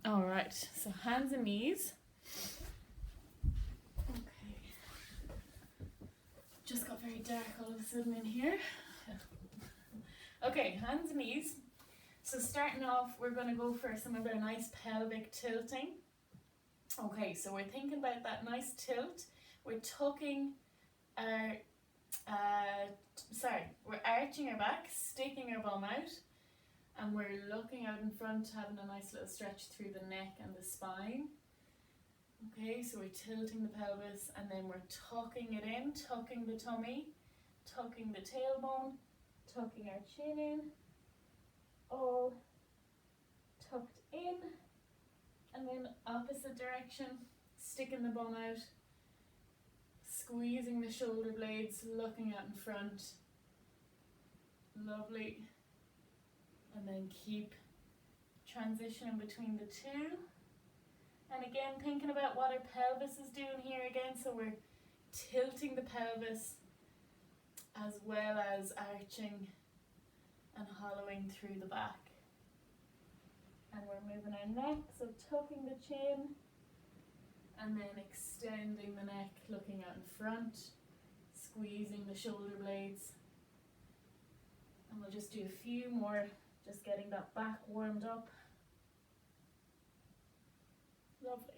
All right, so hands and knees. Okay. Just got very dark all of a sudden in here. Okay, hands and knees. So starting off, we're going to go for some of our nice pelvic tilting. Okay, so we're thinking about that nice tilt. We're tucking our, we're arching our back, sticking our bum out, and we're looking out in front, having a nice little stretch through the neck and the spine. Okay, so we're tilting the pelvis, and then we're tucking it in, tucking the tummy, tucking the tailbone, tucking our chin in, all tucked in, and then opposite direction, sticking the bum out, squeezing the shoulder blades, looking out in front. Lovely. And then keep transitioning between the two. And again, thinking about what our pelvis is doing here again. So we're tilting the pelvis as well as arching and hollowing through the back. And we're moving our neck, so tucking the chin and then extending the neck, looking out in front, squeezing the shoulder blades. And we'll just do a few more, just getting that back warmed up. Lovely.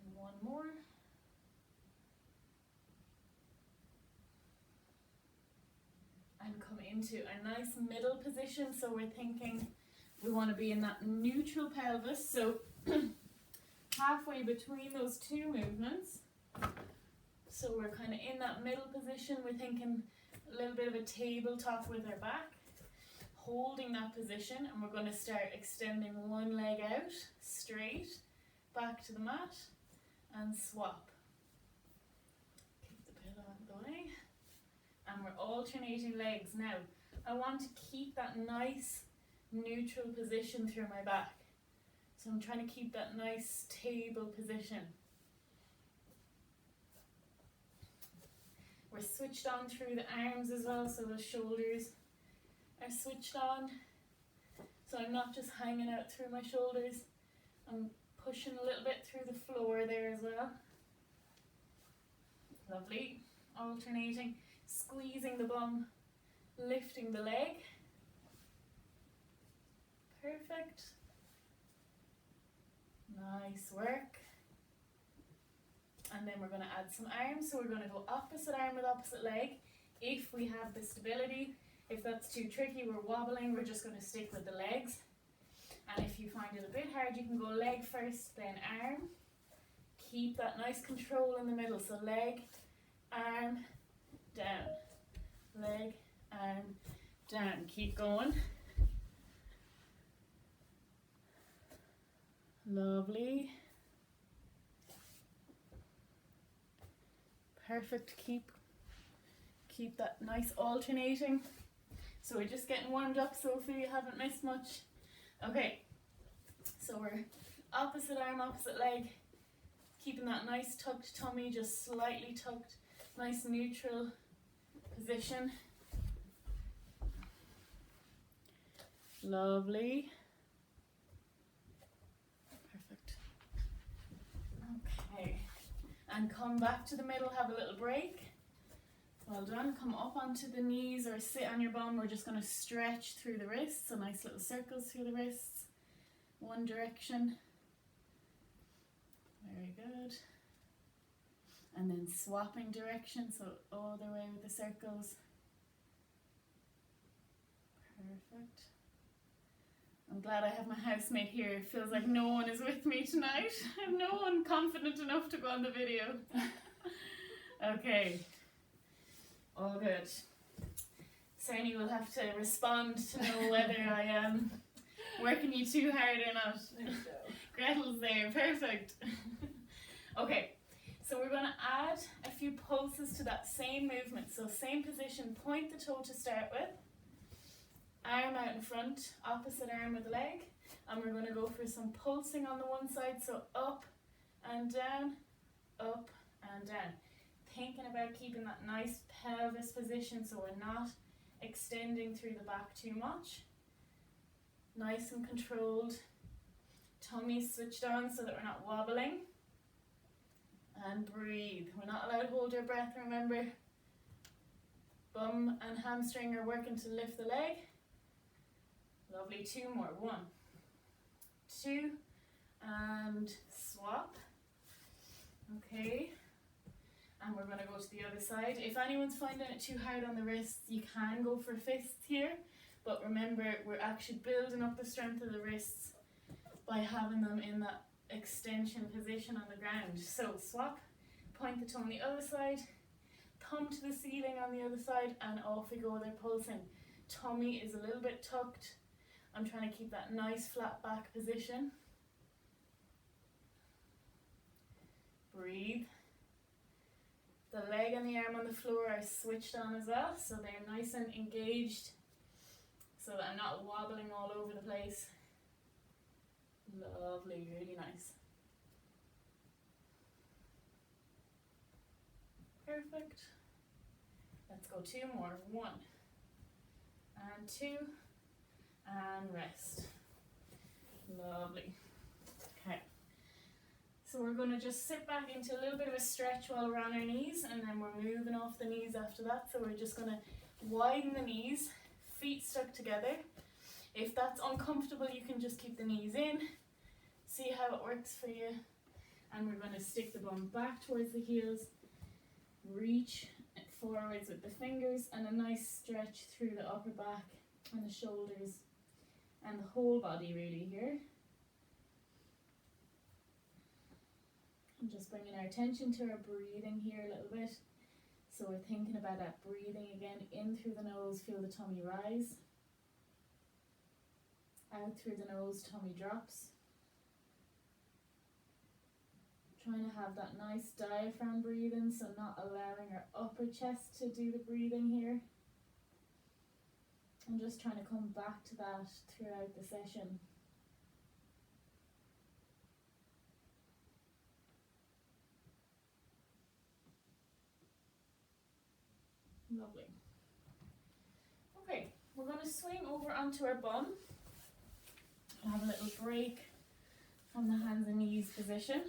And one more. And come into a nice middle position. So we're thinking we want to be in that neutral pelvis. So halfway between those two movements. So we're kind of in that middle position. We're thinking a little bit of a tabletop with our back, holding that position, and we're going to start extending one leg out straight back to the mat and swap. Keep the pillow out of the way, and we're alternating legs. Now I want to keep that nice neutral position through my back, so I'm trying to keep that nice table position. We're switched on through the arms as well, so the shoulders are switched on. So I'm not just hanging out through my shoulders, I'm pushing a little bit through the floor there as well. Lovely. Alternating, squeezing the bum, lifting the leg. Perfect. Nice work. And then we're going to add some arms, so we're going to go opposite arm with opposite leg if we have the stability. If that's too tricky, we're wobbling, we're just going to stick with the legs. And if you find it a bit hard, you can go leg first, then arm. Keep that nice control in the middle, so leg, arm, down. Leg, arm, down. Keep going. Lovely. Perfect. Keep that nice alternating. So we're just getting warmed up, Sophie, you haven't missed much. Okay, so we're opposite arm, opposite leg, keeping that nice tucked tummy, just slightly tucked, nice neutral position. Lovely. Perfect. Okay. And come back to the middle, have a little break. Well done. Come up onto the knees or sit on your bum. We're just going to stretch through the wrists, so nice little circles through the wrists. One direction. Very good. And then swapping direction, so other way with the circles. Perfect. I'm glad I have my housemate here. It feels like no one is with me tonight. I have no one confident enough to go on the video. Okay. All good. Sani will have to respond to know whether I am working you too hard or not. Gretel's there. Perfect. Okay. So we're going to add a few pulses to that same movement. So same position, point the toe to start with. Arm out in front, opposite arm with leg. And we're going to go for some pulsing on the one side. So up and down, up and down. thinking about keeping that nice pelvis position so we're not extending through the back too much. Nice and controlled. Tummy switched on so that we're not wobbling. And breathe. We're not allowed to hold our breath, remember. Bum and hamstring are working to lift the leg. Lovely, 2 more. 1, 2, and swap. Okay. And we're going to go to the other side. If anyone's finding it too hard on the wrists, you can go for fists here. But remember, we're actually building up the strength of the wrists by having them in that extension position on the ground. So swap, point the toe on the other side, thumb to the ceiling on the other side, and off we go, they're pulsing. Tummy is a little bit tucked. I'm trying to keep that nice flat back position. Breathe. The leg and the arm on the floor are switched on as well, so they're nice and engaged, so that I'm not wobbling all over the place. Lovely, really nice. Perfect. Let's go 2 more. 1 and 2 and rest. Lovely. Okay. So we're going to just sit back into a little bit of a stretch while we're on our knees, and then we're moving off the knees after that. So we're just going to widen the knees, feet stuck together. If that's uncomfortable, you can just keep the knees in. See how it works for you. And we're going to stick the bum back towards the heels. Reach forwards with the fingers, and a nice stretch through the upper back and the shoulders and the whole body really here. And just bringing our attention to our breathing here a little bit. So we're thinking about that breathing again, in through the nose, feel the tummy rise. Out through the nose, tummy drops. Trying to have that nice diaphragm breathing, so not allowing our upper chest to do the breathing here. I'm just trying to come back to that throughout the session. Lovely. Okay, we're going to swing over onto our bum. Have a little break from the hands and knees position.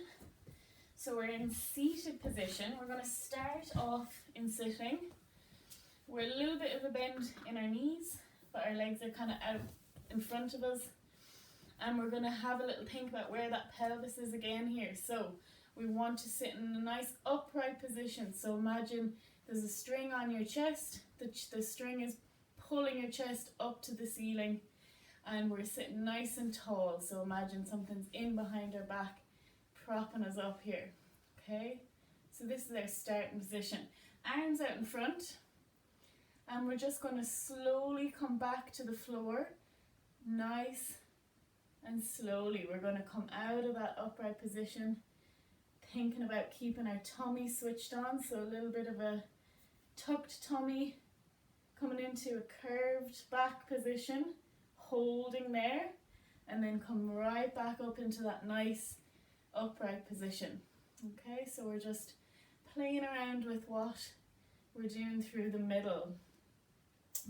So we're in seated position. We're going to start off in sitting. We're a little bit of a bend in our knees, but our legs are kind of out in front of us. And we're going to have a little think about where that pelvis is again here. So we want to sit in a nice upright position. So imagine there's a string on your chest. The string is pulling your chest up to the ceiling. And we're sitting nice and tall. So imagine something's in behind our back, propping us up here. Okay, so this is our starting position. Arms out in front, and we're just going to slowly come back to the floor, nice and slowly. We're going to come out of that upright position, thinking about keeping our tummy switched on, so a little bit of a tucked tummy, coming into a curved back position, holding there, and then come right back up into that nice upright position. Okay, so we're just playing around with what we're doing through the middle.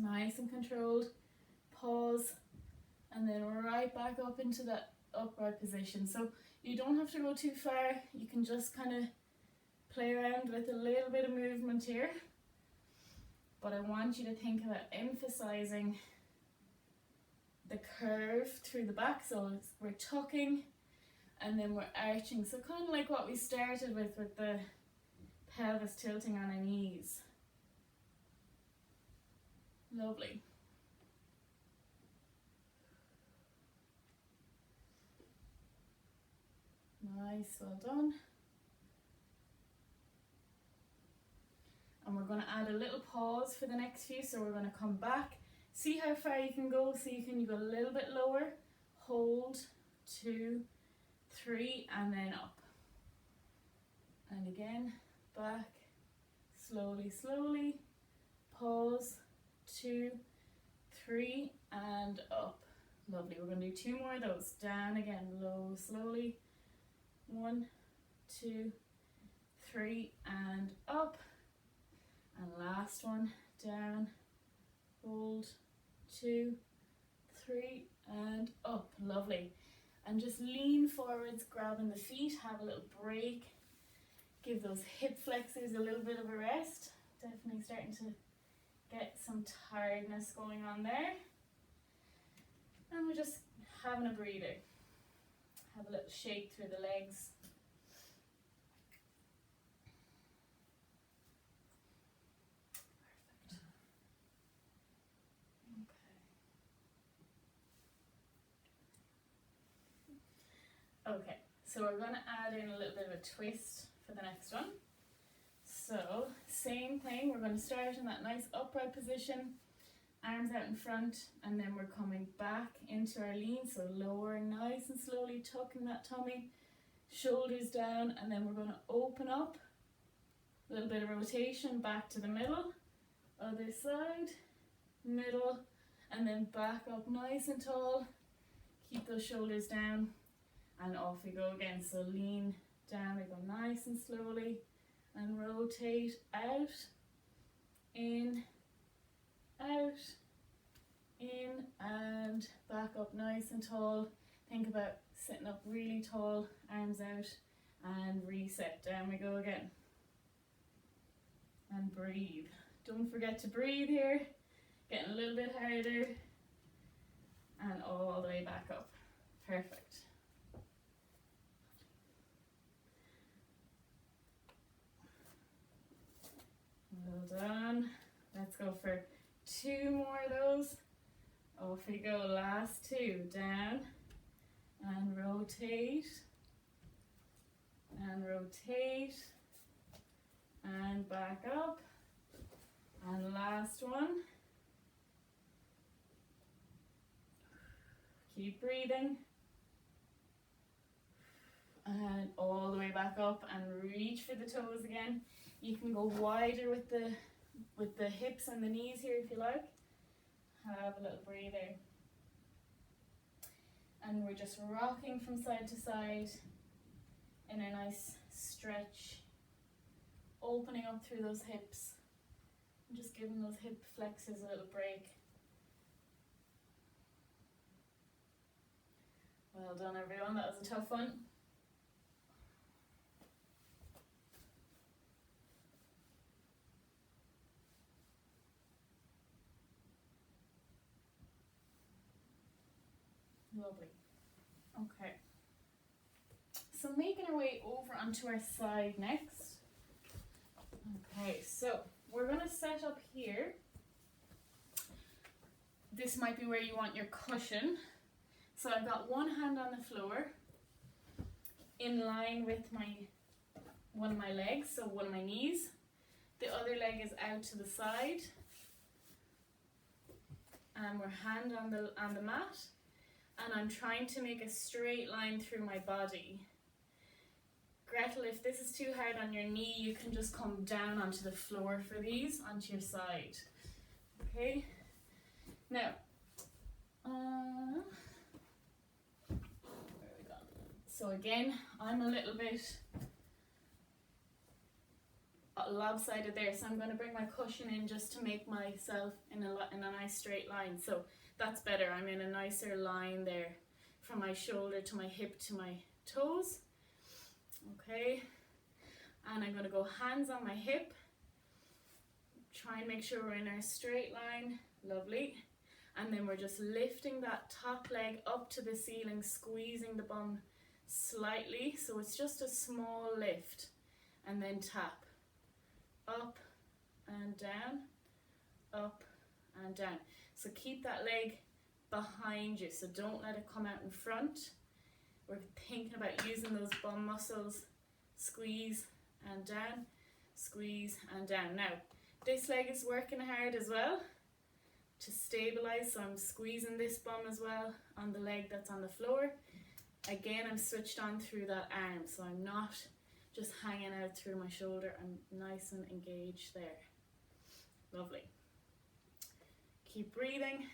Nice and controlled. Pause, and then right back up into that upright position. So you don't have to go too far. You can just kind of play around with a little bit of movement here. But I want you to think about emphasizing the curve through the back. So we're tucking, and then we're arching, so kind of like what we started with the pelvis tilting on our knees. Lovely. Nice, well done. And we're going to add a little pause for the next few, so we're going to come back. See how far you can go, so you can go a little bit lower. Hold, 2, 3, and then up. And again, back, slowly, slowly. Pause, 2, 3, and up. Lovely. We're going to do 2 more of those. Down again, low, slowly. 1, 2, 3 and up, and last one, down, hold, 2, 3 and up. Lovely. And just lean forwards, grabbing the feet, have a little break, give those hip flexors a little bit of a rest. Definitely starting to get some tiredness going on there. And we're just having a breather. Have a little shake through the legs. Okay, so we're going to add in a little bit of a twist for the next one. So, same thing, we're going to start in that nice upright position, arms out in front, and then we're coming back into our lean, so lowering nice and slowly, tucking that tummy, shoulders down, and then we're going to open up, a little bit of rotation, back to the middle, other side, middle, and then back up nice and tall, keep those shoulders down, and off we go again. So lean down, we go nice and slowly, and rotate out, in, and back up nice and tall. Think about sitting up really tall, arms out, and reset. Down we go again. And breathe. Don't forget to breathe here. Getting a little bit harder. And all the way back up. Perfect. Well done. Let's go for 2 more of those. Off we go. Last 2. Down and rotate and rotate and back up. And last one. Keep breathing. And all the way back up, and reach for the toes again. You can go wider with the hips and the knees here if you like. Have a little breather. And we're just rocking from side to side in a nice stretch, opening up through those hips, and just giving those hip flexors a little break. Well done everyone, that was a tough one. Lovely. Okay. So making our way over onto our side next. Okay, so we're going to set up here. This might be where you want your cushion. So I've got one hand on the floor in line with one of my legs, so one of my knees. The other leg is out to the side. And we're hand on the mat. And I'm trying to make a straight line through my body. Gretel, if this is too hard on your knee, you can just come down onto the floor for these, onto your side. Okay? Now, where we go? So again, I'm a little bit lopsided there, so I'm going to bring my cushion in just to make myself in a nice straight line. So that's better. I'm in a nicer line there from my shoulder to my hip to my toes. Okay, and I'm going to go hands on my hip. Try and make sure we're in our straight line. Lovely. And then we're just lifting that top leg up to the ceiling, squeezing the bum slightly. So it's just a small lift. And then tap. Up and down. Up and down. So keep that leg behind you. So don't let it come out in front. We're thinking about using those bum muscles. Squeeze and down, squeeze and down. Now, this leg is working hard as well to stabilize, so I'm squeezing this bum as well on the leg that's on the floor. Again, I'm switched on through that arm, so I'm not just hanging out through my shoulder. I'm nice and engaged there. Lovely. Keep breathing.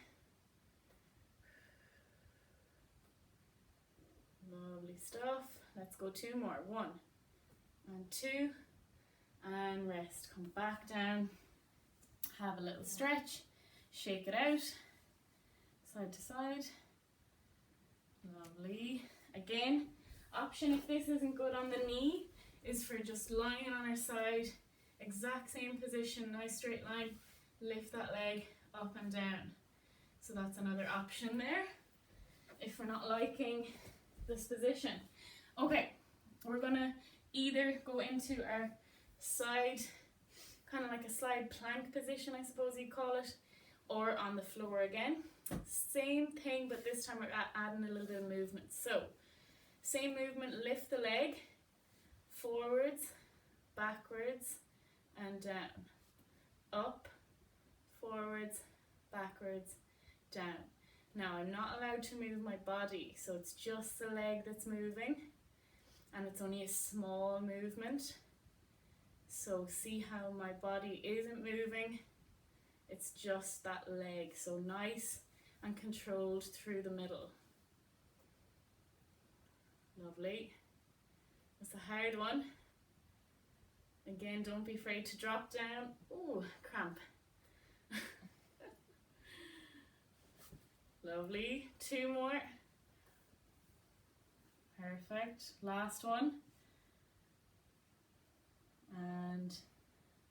Lovely stuff. Let's go 2 more. 1 and 2 and rest. Come back down, have a little stretch, shake it out, side to side. Lovely. Again, option if this isn't good on the knee is for just lying on our side, exact same position, nice straight line, lift that leg up and down. So that's another option there if we're not liking this position. Okay, we're gonna either go into our side, kind of like a side plank position, I suppose you'd call it, or on the floor again. Same thing, but this time we're adding a little bit of movement. So, same movement, lift the leg, forwards, backwards, and down. Up, forwards, backwards, down. Now I'm not allowed to move my body, so it's just the leg that's moving, and it's only a small movement. So see how my body isn't moving, it's just that leg, so nice and controlled through the middle. Lovely. That's a hard one. Again, don't be afraid to drop down. Ooh, cramp. Lovely. 2 more. Perfect. Last one. And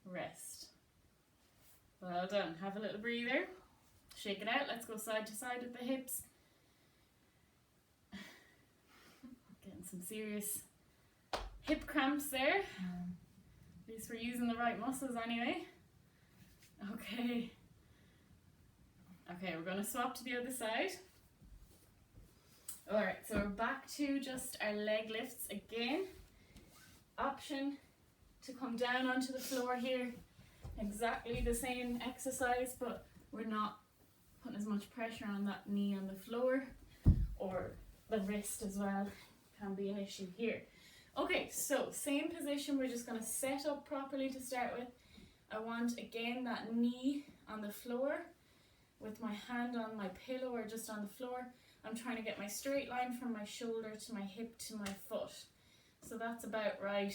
rest. Well done. Have a little breather. Shake it out. Let's go side to side with the hips. Getting some serious hip cramps there. At least we're using the right muscles anyway. Okay. Okay, we're going to swap to the other side. Alright, so we're back to just our leg lifts again. Option to come down onto the floor here. Exactly the same exercise, but we're not putting as much pressure on that knee on the floor, or the wrist as well can be an issue here. Okay, so same position, we're just going to set up properly to start with. I want again that knee on the floor with my hand on my pillow or just on the floor. I'm trying to get my straight line from my shoulder to my hip to my foot. So that's about right.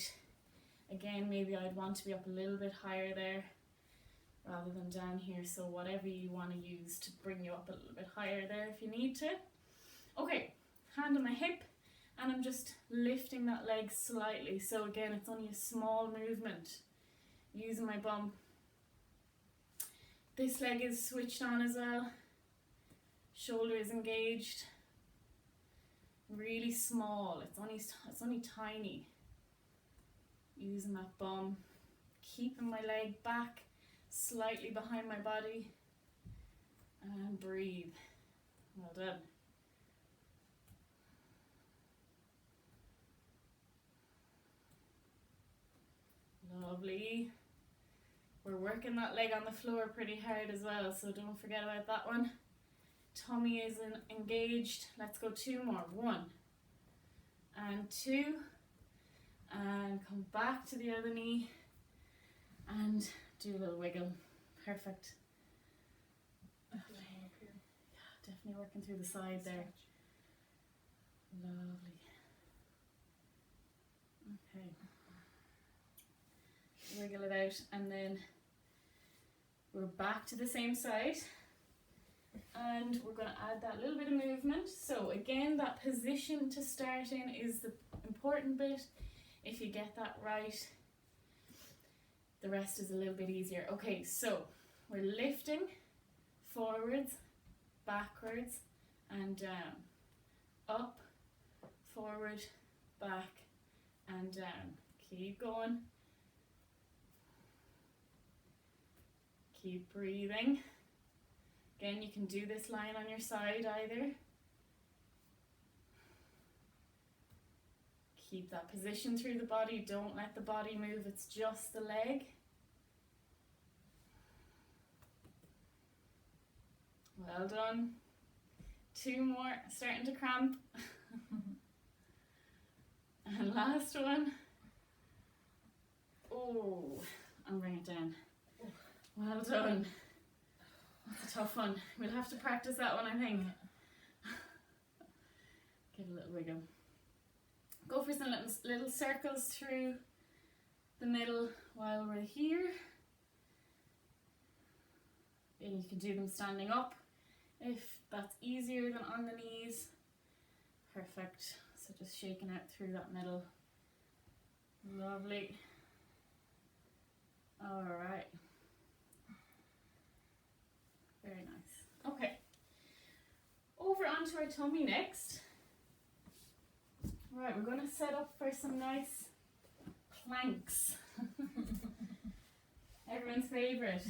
Again, maybe I'd want to be up a little bit higher there rather than down here. So whatever you want to use to bring you up a little bit higher there if you need to. Okay, hand on my hip, and I'm just lifting that leg slightly. So again, it's only a small movement. Using my bum. This leg is switched on as well. Shoulder is engaged. Really small. It's only tiny. Using that bum. Keeping my leg back slightly behind my body. And breathe. Well done. Lovely. We're working that leg on the floor pretty hard as well, so don't forget about that one. Tummy is engaged. Let's go 2 more. 1 and 2, and come back to the other knee and do a little wiggle. Perfect. Lovely. Yeah, definitely working through the side there. Lovely. Okay. Wiggle it out, and then we're back to the same side, and we're going to add that little bit of movement. So again, that position to start in is the important bit. If you get that right, the rest is a little bit easier. Okay, so we're lifting forwards, backwards, and down. Up, forward, back, and down. Keep going. Keep breathing. Again, you can do this lying on your side either. Keep that position through the body. Don't let the body move. It's just the leg. Well done. 2 more. Starting to cramp. And last one. Oh, and bring it down. Well done. That's a tough one. We'll have to practice that one, I think. Give a little wiggle. Go for some little circles through the middle while we're here. And you can do them standing up if that's easier than on the knees. Perfect. So just shaking out through that middle. Lovely. Alright. Very nice. Okay. Over onto our tummy next. Right, we're going to set up for some nice planks. Everyone's favourite.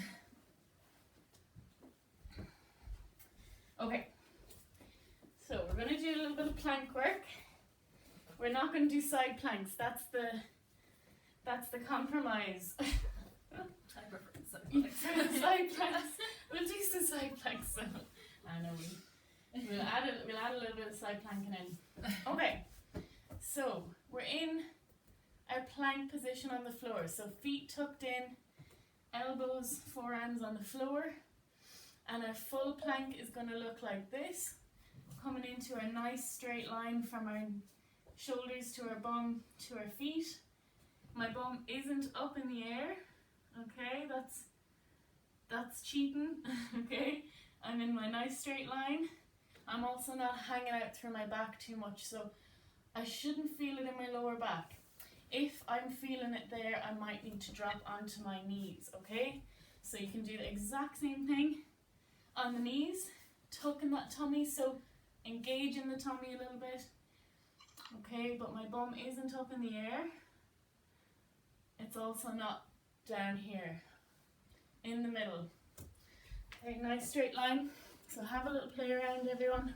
Okay. So we're going to do a little bit of plank work. We're not going to do side planks. That's the compromise. I prefer side planks. We'll do some side planks. So I know we'll add a little bit of side planking in. Okay. So we're in our plank position on the floor. So feet tucked in, elbows, forearms on the floor. And our full plank is going to look like this. Coming into a nice straight line from our shoulders to our bum to our feet. My bum isn't up in the air. Okay, that's cheating. Okay, I'm in my nice straight line. I'm also not hanging out through my back too much, so I shouldn't feel it in my lower back. If I'm feeling it there, I might need to drop onto my knees, okay? So you can do the exact same thing on the knees, tucking that tummy, so engage in the tummy a little bit. Okay, but my bum isn't up in the air. It's also not down here, in the middle. Okay, nice straight line. So have a little play around, everyone.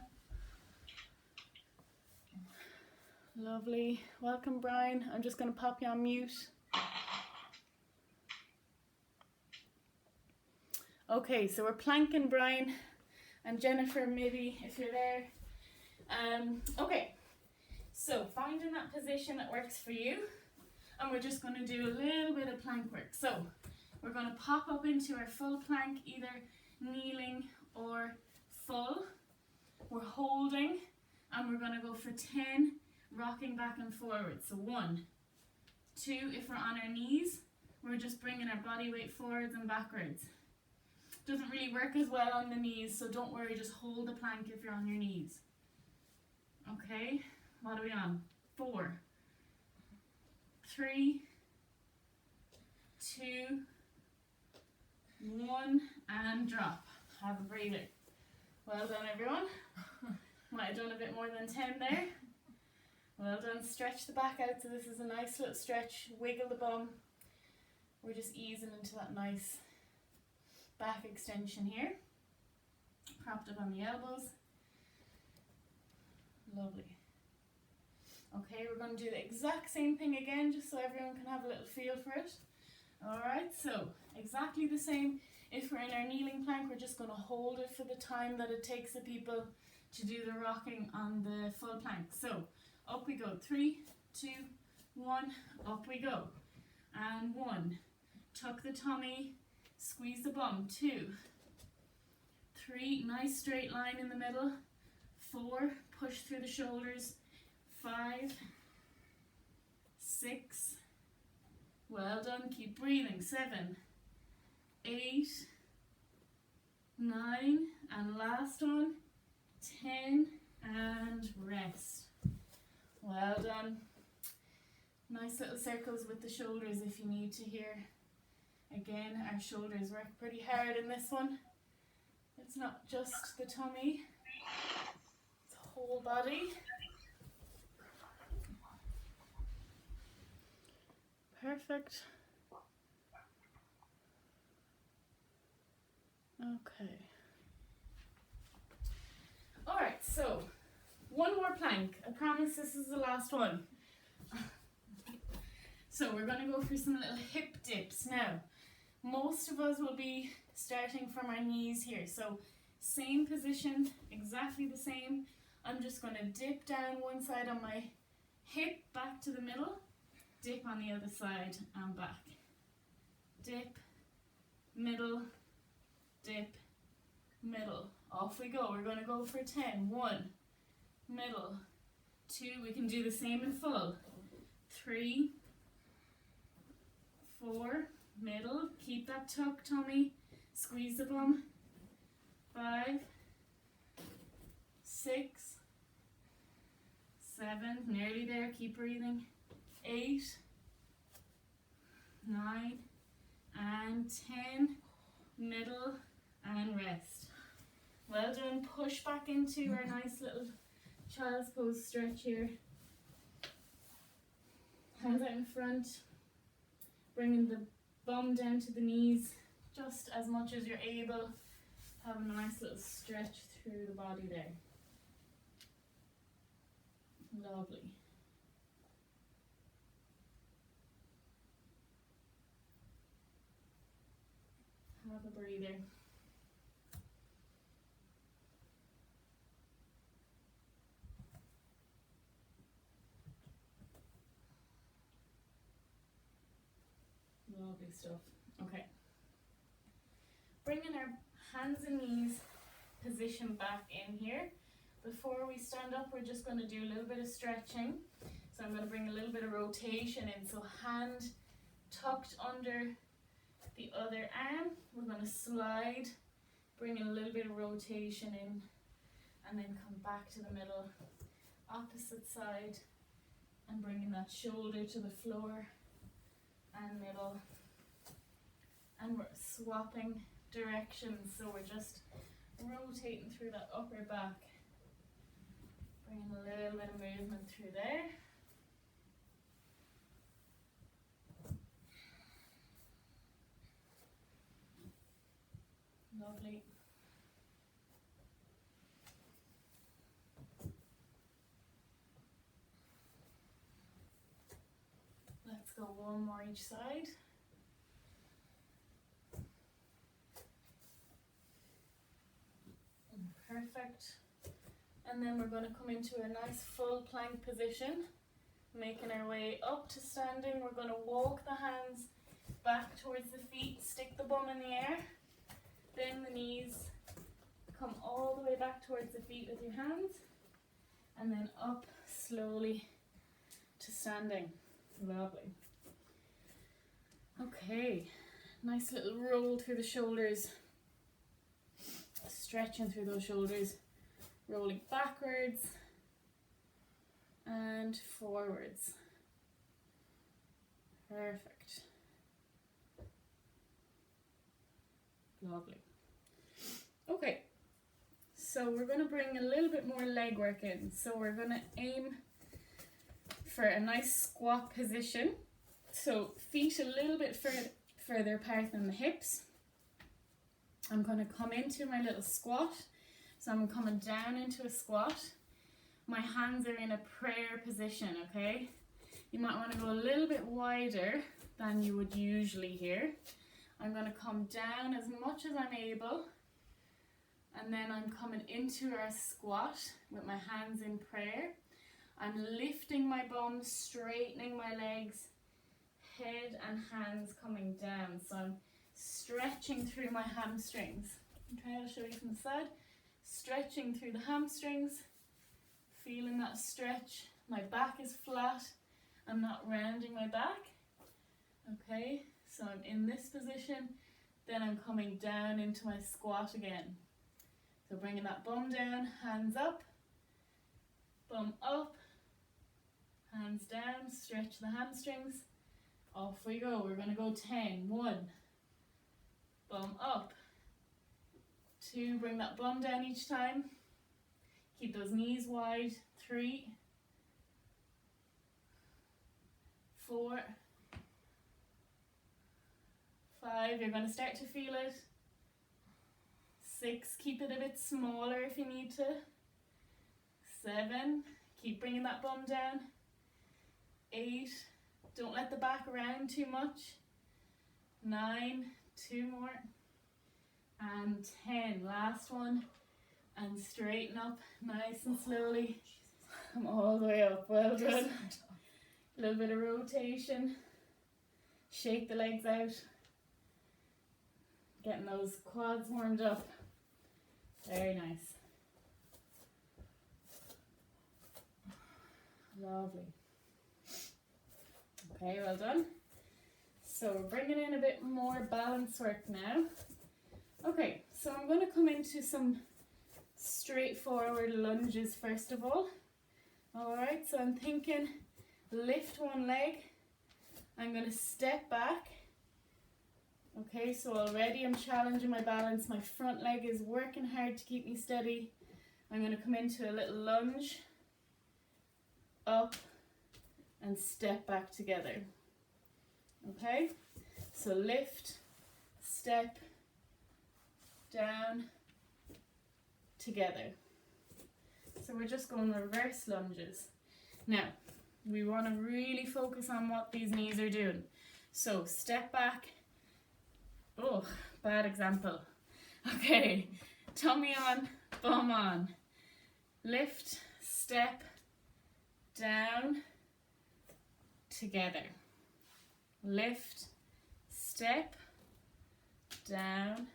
Lovely. Welcome, Brian. I'm just going to pop you on mute. Okay, so we're planking, Brian and Jennifer, maybe if you're there. Okay, so finding that position that works for you, and we're just going to do a little bit of plank work. So we're going to pop up into our full plank, either kneeling or full. We're holding, and we're going to go for 10, rocking back and forward. So 1, 2, if we're on our knees, we're just bringing our body weight forwards and backwards. Doesn't really work as well on the knees, so don't worry, just hold the plank if you're on your knees. Okay, what are we on? 4, 3, 2, 1, and drop. Have a breather. Well done, everyone. Might have done a bit more than 10 there. Well done. Stretch the back out, so this is a nice little stretch. Wiggle the bum. We're just easing into that nice back extension here. Propped up on the elbows. Lovely. Okay, we're going to do the exact same thing again, just so everyone can have a little feel for it. Alright, so exactly the same. If we're in our kneeling plank, we're just going to hold it for the time that it takes the people to do the rocking on the full plank. So, up we go. 3, 2, 1, up we go. And 1. Tuck the tummy, squeeze the bum. 2, 3, nice straight line in the middle. 4, push through the shoulders. 5, 6, well done, keep breathing. 7, 8, 9, and last one, 10, and rest. Well done. Nice little circles with the shoulders if you need to here. Again, our shoulders work pretty hard in this one. It's not just the tummy, it's the whole body. Perfect. Okay. Alright, so one more plank. I promise this is the last one. So we're going to go for some little hip dips now. Most of us will be starting from our knees here. So same position, exactly the same. I'm just going to dip down one side on my hip, back to the middle. Dip on the other side and back. Dip, middle, dip, middle. Off we go. We're going to go for 10. 1, middle, 2. We can do the same in full. 3, 4, middle, keep that tuck tummy, squeeze the bum. 5, 6, 7, nearly there, keep breathing. 8, 9, and 10, middle, and rest. Well done. Push back into our nice little child's pose stretch here. Hands out in front, bringing the bum down to the knees just as much as you're able. Having a nice little stretch through the body there. Lovely. Have a breather. Lovely stuff. Okay. Bringing our hands and knees position back in here. Before we stand up, we're just going to do a little bit of stretching. So I'm going to bring a little bit of rotation in. So hand tucked under the other arm. We're going to slide, bring in a little bit of rotation in, and then come back to the middle, opposite side, and bringing that shoulder to the floor and middle. And we're swapping directions, so we're just rotating through that upper back, bringing a little bit of movement through there. Lovely. Let's go one more each side. Perfect. And then we're going to come into a nice full plank position, making our way up to standing. We're going to walk the hands back towards the feet, stick the bum in the air, bend the knees, come all the way back towards the feet with your hands, and then up slowly to standing. Lovely. Okay, nice little roll through the shoulders, stretching through those shoulders, rolling backwards and forwards. Perfect. Lovely. Okay, so we're going to bring a little bit more leg work in. So we're going to aim for a nice squat position. So feet a little bit further apart than the hips. I'm going to come into my little squat. So I'm coming down into a squat. My hands are in a prayer position, okay? You might want to go a little bit wider than you would usually here. I'm going to come down as much as I'm able. And then I'm coming into our squat with my hands in prayer. I'm lifting my bum, straightening my legs, head and hands coming down. So I'm stretching through my hamstrings. Okay, I'll show you from the side. Stretching through the hamstrings, feeling that stretch. My back is flat. I'm not rounding my back. Okay, so I'm in this position. Then I'm coming down into my squat again. So bringing that bum down, hands up, bum up, hands down, stretch the hamstrings. Off we go. We're going to go 10. 1, bum up. 2, bring that bum down each time. Keep those knees wide. 3, 4, 5. You're going to start to feel it. 6, keep it a bit smaller if you need to. 7, keep bringing that bum down. 8, don't let the back round too much. 9, 2 more. And 10, last one. And straighten up nice and slowly. Come all the way up, well done. A little bit of rotation. Shake the legs out. Getting those quads warmed up. Very nice. Lovely. Okay, well done. So we're bringing in a bit more balance work now. Okay, so I'm going to come into some straightforward lunges first of all. Alright, so I'm thinking lift one leg. I'm going to step back. Okay, so already I'm challenging my balance. My front leg is working hard to keep me steady. I'm going to come into a little lunge, up, and step back together. Okay, so lift, step, down, together. So we're just going reverse lunges. Now, we want to really focus on what these knees are doing. So step back. Oh, bad example. Okay, tummy on, bum on. Lift, step, down, together. Lift, step, down,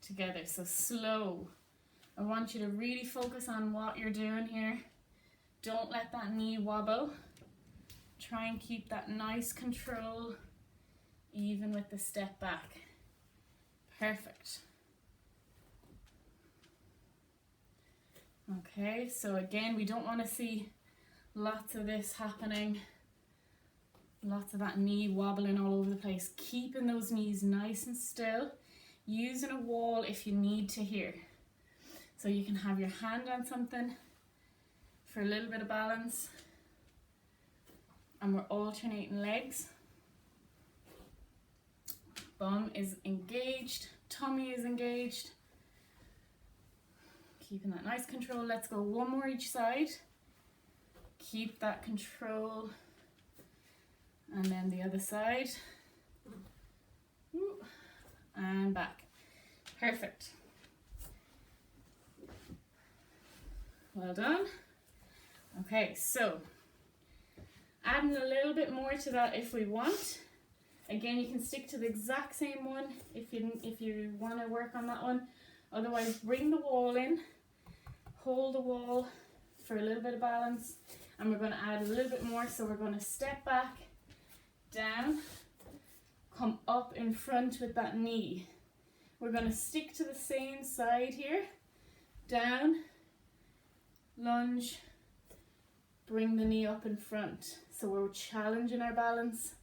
together. So slow. I want you to really focus on what you're doing here. Don't let that knee wobble. Try and keep that nice control even with the step back. Perfect. Okay, so again, we don't want to see lots of this happening. Lots of that knee wobbling all over the place. Keeping those knees nice and still. Using a wall if you need to here. So you can have your hand on something for a little bit of balance. And we're alternating legs. Bum is engaged, tummy is engaged. Keeping that nice control. Let's go one more each side. Keep that control. And then the other side. And back. Perfect. Well done. Okay, so adding a little bit more to that if we want. Again, you can stick to the exact same one if you want to work on that one. Otherwise, bring the wall in, hold the wall for a little bit of balance, and we're going to add a little bit more. So we're going to step back, down, come up in front with that knee. We're going to stick to the same side here, down, lunge, bring the knee up in front. So we're challenging our balance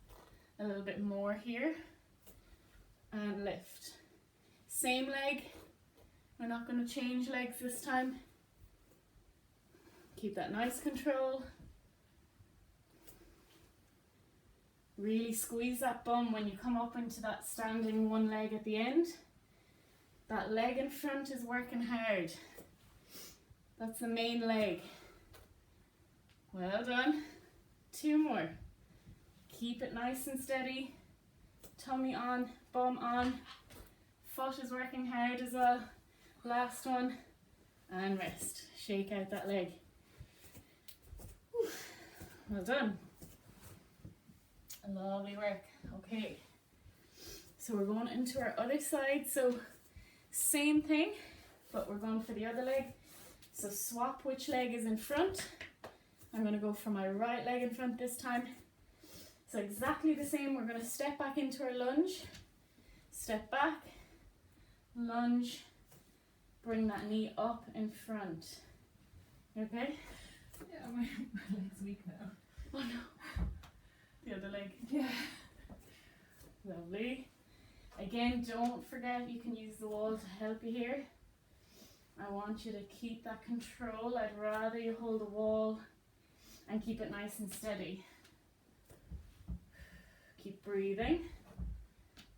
a little bit more here, and lift. Same leg. We're not going to change legs this time. Keep that nice control. Really squeeze that bum when you come up into that standing one leg at the end. That leg in front is working hard. That's the main leg. Well done. Two more. Keep it nice and steady. Tummy on, bum on. Foot is working hard as well. Last one. And rest. Shake out that leg. Whew. Well done. Lovely work. Okay. So we're going into our other side. So same thing, but we're going for the other leg. So swap which leg is in front. I'm going to go for my right leg in front this time. So exactly the same. We're going to step back into our lunge. Step back. Lunge. Bring that knee up in front. You okay? Yeah, my leg's weak now. Oh no. The other leg. Yeah. Lovely. Again, don't forget you can use the wall to help you here. I want you to keep that control. I'd rather you hold the wall and keep it nice and steady. Keep breathing.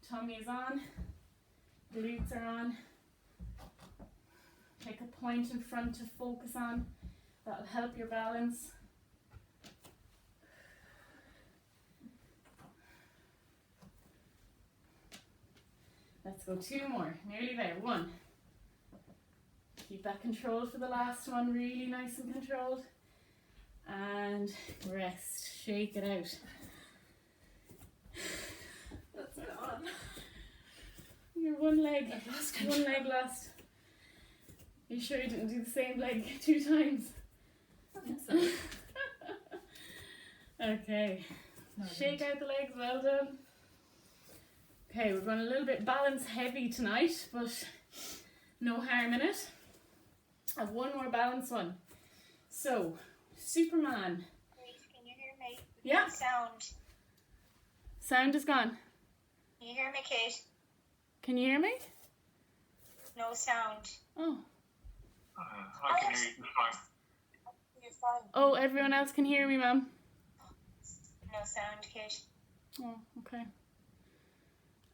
Tummy is on. Glutes are on. Take a point in front to focus on. That'll help your balance. Let's go two more. Nearly there. One. Keep that control for the last one. Really nice and controlled. And rest. Shake it out. That's gone. Your one leg lost. You sure you didn't do the same leg 2 times? I think so. Okay. No, I Shake didn't. out the legs, well done. Okay, we're going a little bit balance heavy tonight, but no harm in it. I have one more balance one. So, Superman. Wait, can you hear me? Yeah. Sound. Sound is gone. Can you hear me, Kate? Can you hear me? No sound. Oh. I can hear you just fine. You're fine. Oh, everyone else can hear me, ma'am. No sound, Kate. Oh, okay.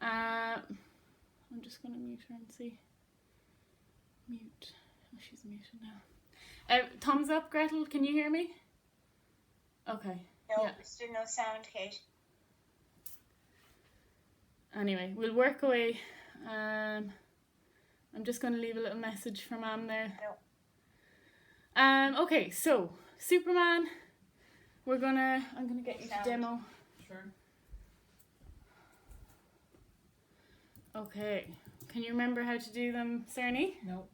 I'm just going to mute her and see. Mute. Oh, she's muted now. Thumbs up, Gretel. Can you hear me? Okay. No, Yeah. still no sound, Kate. Anyway, we'll work away. I'm just going to leave a little message for Mum there. No. Okay, so Superman. I'm gonna get you to Sound. demo. Sure. Okay. Can you remember how to do them, Cerny? Nope.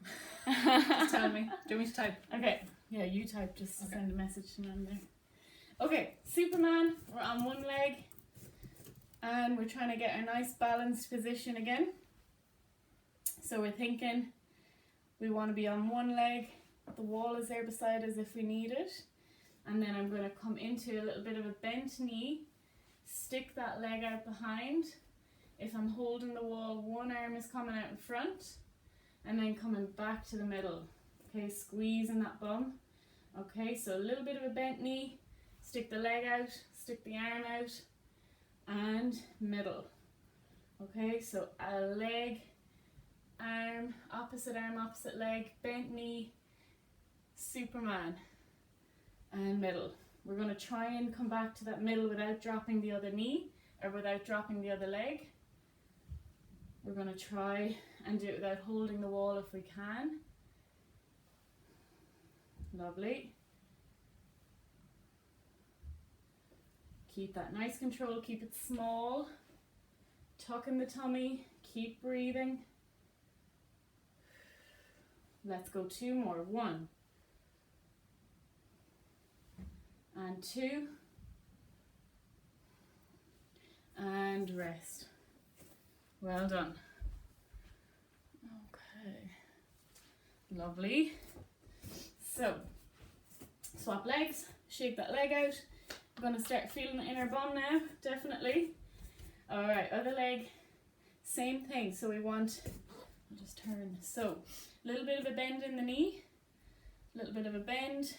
Just tell me. Do you want me to type? Okay. Yeah, you type just to Okay. send a message to Mum there. Okay, Superman. We're on one leg. And we're trying to get a nice balanced position again. So we're thinking we want to be on one leg. The wall is there beside us if we need it. And then I'm going to come into a little bit of a bent knee. Stick that leg out behind. If I'm holding the wall, one arm is coming out in front. And then coming back to the middle. Okay, squeezing that bum. Okay, so a little bit of a bent knee. Stick the leg out. Stick the arm out. And middle. Okay, so a leg, arm, opposite leg, bent knee, Superman, and middle. We're going to try and come back to that middle without dropping the other knee or without dropping the other leg. We're going to try and do it without holding the wall if we can. Lovely. Keep that nice control, keep it small. Tuck in the tummy, keep breathing. Let's go 2 more. 1. And 2. And rest. Well done. Okay. Lovely. So, swap legs, shake that leg out. I'm going to start feeling the inner bum now, definitely. Alright, other leg, same thing. So we want, I'll just turn. So, a little bit of a bend in the knee, a little bit of a bend,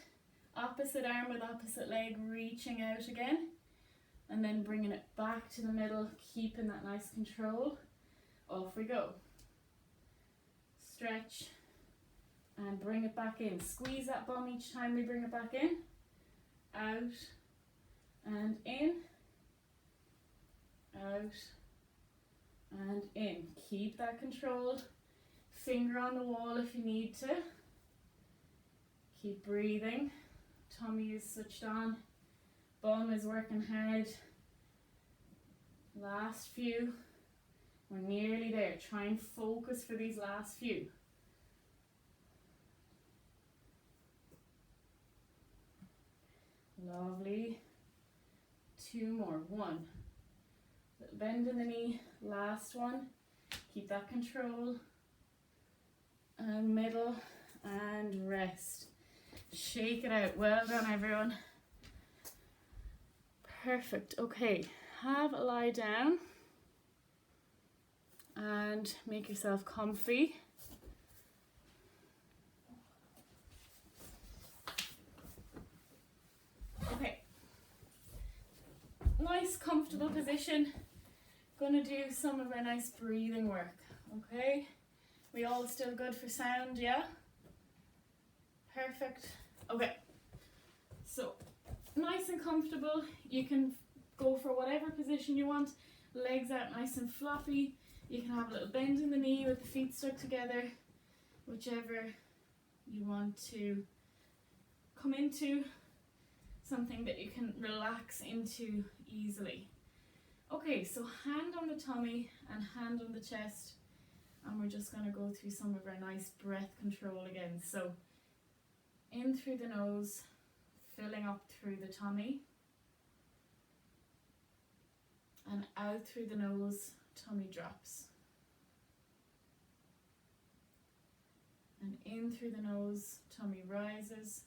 opposite arm with opposite leg reaching out again, and then bringing it back to the middle, keeping that nice control. Off we go. Stretch, and bring it back in. Squeeze that bum each time we bring it back in. Out, and in, out, and in. Keep that control. Finger on the wall if you need to. Keep breathing. Tummy is switched on. Bum is working hard. Last few. We're nearly there. Try and focus for these last few. Lovely. 2 more. 1. Little bend in the knee. Last one. Keep that control. And middle. And rest. Shake it out. Well done, everyone. Perfect. Okay. Have a lie down. And make yourself comfy. Okay. Nice comfortable position. Gonna do some of our nice breathing work. Okay. We all still good for sound, yeah? Perfect. Okay. So nice and comfortable. You can go for whatever position you want. Legs out nice and floppy. You can have a little bend in the knee with the feet stuck together. Whichever you want to come into. Something that you can relax into easily. Okay, so hand on the tummy and hand on the chest. And we're just going to go through some of our nice breath control again. So in through the nose, filling up through the tummy. And out through the nose, tummy drops. And in through the nose, tummy rises.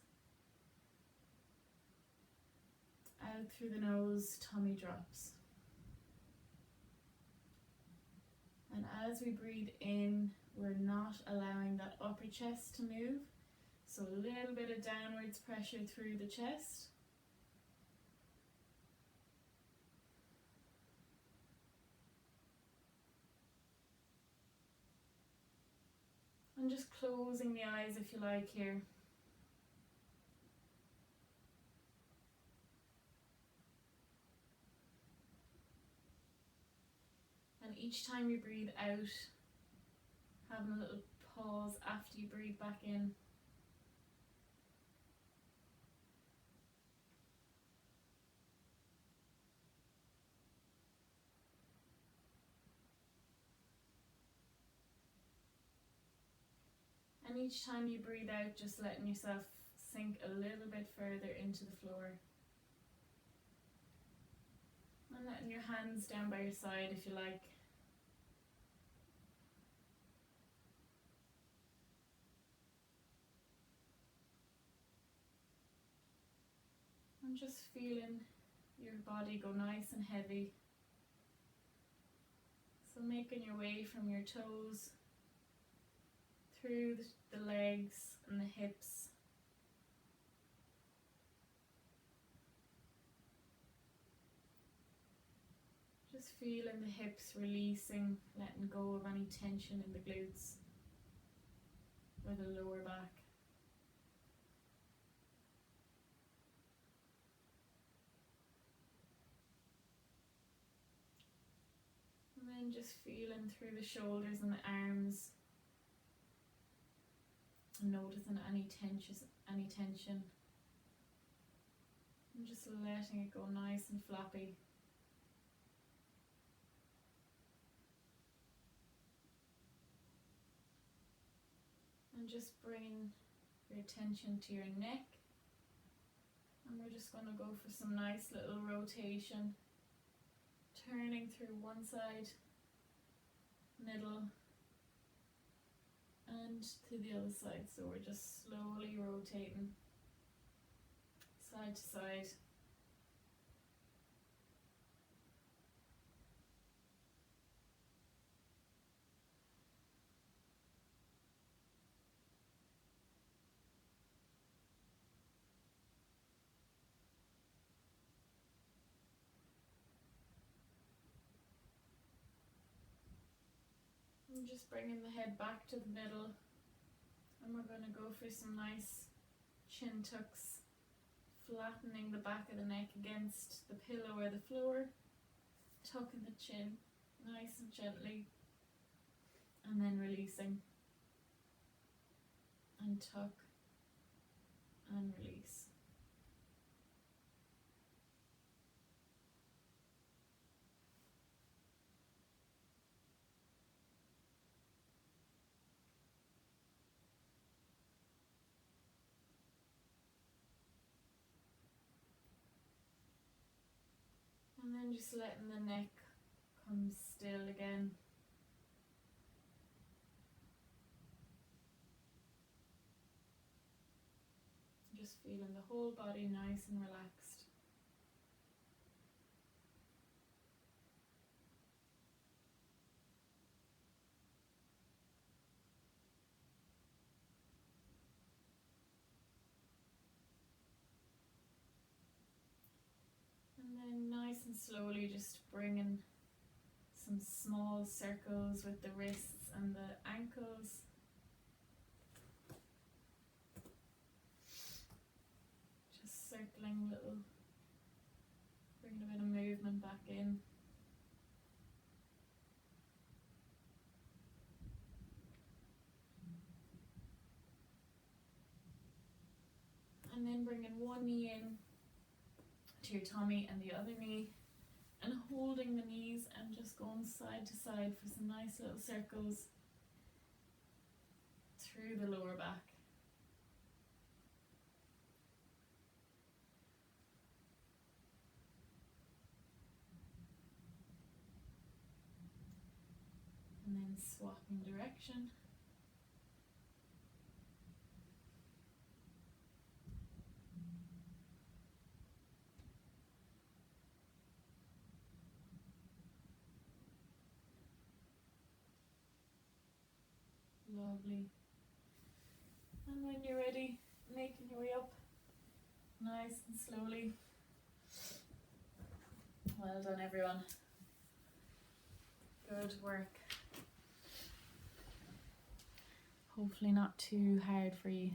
Out through the nose, tummy drops. And as we breathe in, we're not allowing that upper chest to move. So a little bit of downwards pressure through the chest. And just closing the eyes if you like here. And each time you breathe out, having a little pause after you breathe back in. And each time you breathe out, just letting yourself sink a little bit further into the floor. And letting your hands down by your side if you like. And just feeling your body go nice and heavy. So making your way from your toes through the legs and the hips. Just feeling the hips releasing, letting go of any tension in the glutes or the lower back. And then just feeling through the shoulders and the arms. Noticing any tension. And just letting it go nice and floppy. And just bring your attention to your neck. And we're just going to go for some nice little rotation. Turning through one side, middle, and to the other side. So we're just slowly rotating side to side. And just bringing the head back to the middle, and we're going to go for some nice chin tucks, flattening the back of the neck against the pillow or the floor, tucking the chin nice and gently, and then releasing, and tuck and release. And then just letting the neck come still again. Just feeling the whole body nice and relaxed. And then nice and slowly just bringing some small circles with the wrists and the ankles. Just circling little, bringing a bit of movement back in. And then bringing one knee in to your tummy and the other knee, and holding the knees and just going side to side for some nice little circles through the lower back. then swapping direction. Lovely. And when you're ready, making your way up nice and slowly. Well done, everyone. Good work. Hopefully not too hard for you.